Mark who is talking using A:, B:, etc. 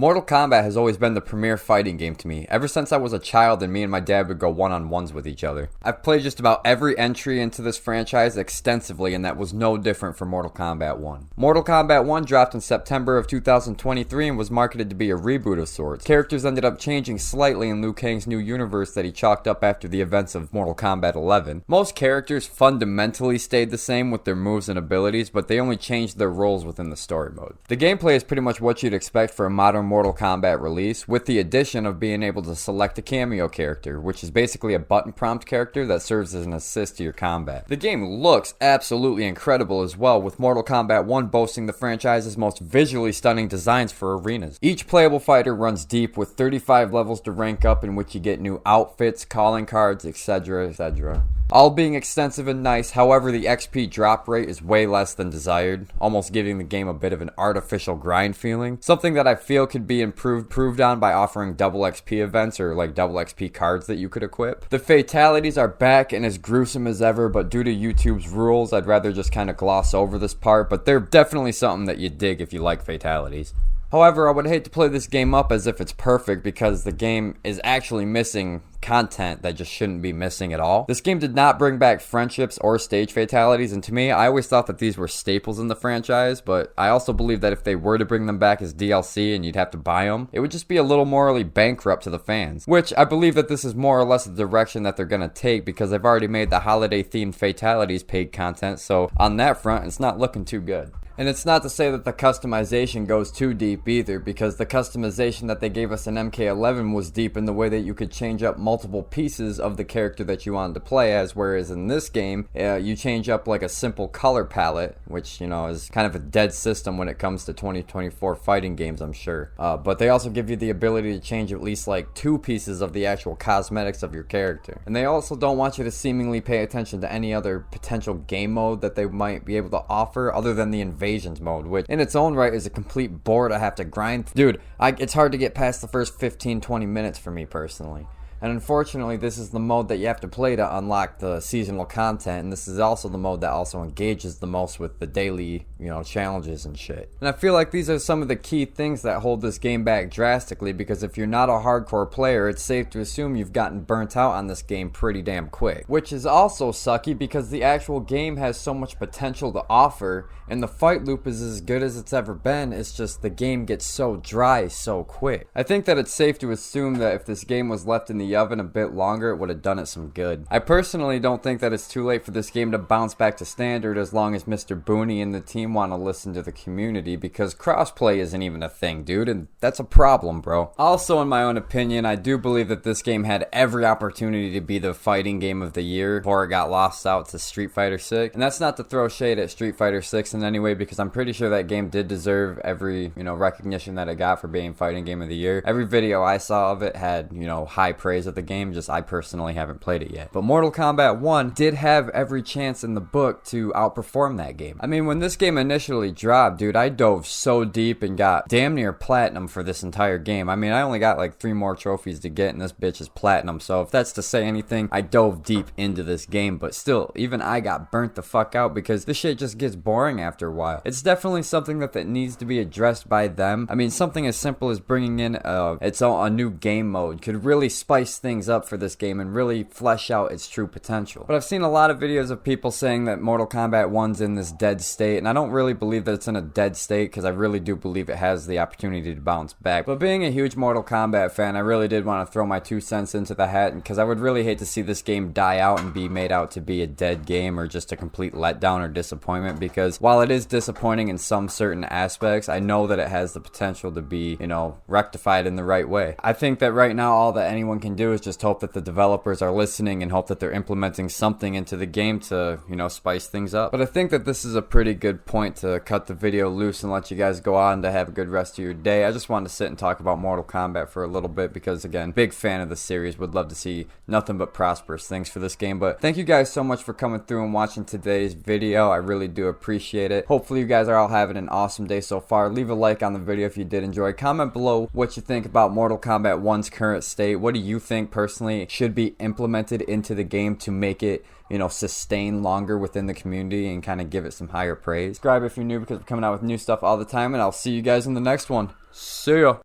A: Mortal Kombat has always been the premier fighting game to me, ever since I was a child and me and my dad would go one-on-ones with each other. I've played just about every entry into this franchise extensively, and that was no different for Mortal Kombat 1. Mortal Kombat 1 dropped in September of 2023 and was marketed to be a reboot of sorts. Characters ended up changing slightly in Liu Kang's new universe that he chalked up after the events of Mortal Kombat 11. Most characters fundamentally stayed the same with their moves and abilities, but they only changed their roles within the story mode. The gameplay is pretty much what you'd expect for a modern Mortal Kombat release, with the addition of being able to select a cameo character, which is basically a button prompt character that serves as an assist to your combat. The game looks absolutely incredible as well, with Mortal Kombat 1 boasting the franchise's most visually stunning designs for arenas. Each playable fighter runs deep with 35 levels to rank up, in which you get new outfits, calling cards, etc., etc. All being extensive and nice, however the XP drop rate is way less than desired, almost giving the game a bit of an artificial grind feeling, something that I feel could be improved on by offering double XP events or like double XP cards that you could equip. The fatalities are back and as gruesome as ever, but due to YouTube's rules, I'd rather just kind of gloss over this part, but they're definitely something that you dig if you like fatalities. However, I would hate to play this game up as if it's perfect because the game is actually missing content that just shouldn't be missing at all. This game did not bring back friendships or stage fatalities, and to me, I always thought that these were staples in the franchise, but I also believe that if they were to bring them back as DLC and you'd have to buy them, it would just be a little morally bankrupt to the fans, which I believe that this is more or less the direction that they're gonna take because they've already made the holiday themed fatalities paid content, so on that front, it's not looking too good. And it's not to say that the customization goes too deep either, because the customization that they gave us in MK11 was deep in the way that you could change up multiple pieces of the character that you wanted to play as, whereas in this game, you change up like a simple color palette, which, you know, is kind of a dead system when it comes to 2024 fighting games, I'm sure. But they also give you the ability to change at least like 2 pieces of the actual cosmetics of your character. And they also don't want you to seemingly pay attention to any other potential game mode that they might be able to offer other than the invasions mode, which in its own right is a complete bore to have to grind. Dude, it's hard to get past the first 15-20 minutes for me personally. And unfortunately, this is the mode that you have to play to unlock the seasonal content, and this is also the mode that also engages the most with the daily, challenges and shit. And I feel like these are some of the key things that hold this game back drastically, because if you're not a hardcore player, it's safe to assume you've gotten burnt out on this game pretty damn quick. Which is also sucky because the actual game has so much potential to offer, and the fight loop is as good as it's ever been, it's just the game gets so dry so quick. I think that it's safe to assume that if this game was left in the oven a bit longer, it would have done it some good. I personally don't think that it's too late for this game to bounce back to standard as long as Mr. Booney and the team want to listen to the community, because crossplay isn't even a thing, dude, and that's a problem, bro. Also, in my own opinion, I do believe that this game had every opportunity to be the fighting game of the year before it got lost out to Street Fighter 6, and that's not to throw shade at Street Fighter 6 in any way, because I'm pretty sure that game did deserve every, recognition that it got for being fighting game of the year. Every video I saw of it had, high praise of the game, just I personally haven't played it yet. But Mortal Kombat 1 did have every chance in the book to outperform that game. I mean, when this game initially dropped, dude, I dove so deep and got damn near platinum for this entire game. I mean, I only got like 3 more trophies to get, and this bitch is platinum, so if that's to say anything, I dove deep into this game, but still, even I got burnt the fuck out because this shit just gets boring after a while. It's definitely something that needs to be addressed by them. I mean, something as simple as bringing in a new game mode could really spice things up for this game and really flesh out its true potential. But I've seen a lot of videos of people saying that Mortal Kombat 1's in this dead state, and I don't really believe that it's in a dead state because I really do believe it has the opportunity to bounce back. But being a huge Mortal Kombat fan, I really did want to throw my 2 cents into the hat, because I would really hate to see this game die out and be made out to be a dead game or just a complete letdown or disappointment, because while it is disappointing in some certain aspects, I know that it has the potential to be, rectified in the right way. I think that right now all that anyone can do is just hope that the developers are listening and hope that they're implementing something into the game to, spice things up. But I think that this is a pretty good point to cut the video loose and let you guys go on to have a good rest of your day. I just wanted to sit and talk about Mortal Kombat for a little bit because, again, big fan of the series. Would love to see nothing but prosperous things for this game. But thank you guys so much for coming through and watching today's video. I really do appreciate it. Hopefully you guys are all having an awesome day so far. Leave a like on the video if you did enjoy. Comment below what you think about Mortal Kombat 1's current state. What do you think personally should be implemented into the game to make it, sustain longer within the community and kind of give it some higher praise? Subscribe if you're new, because we're coming out with new stuff all the time, and I'll see you guys in the next one. See ya.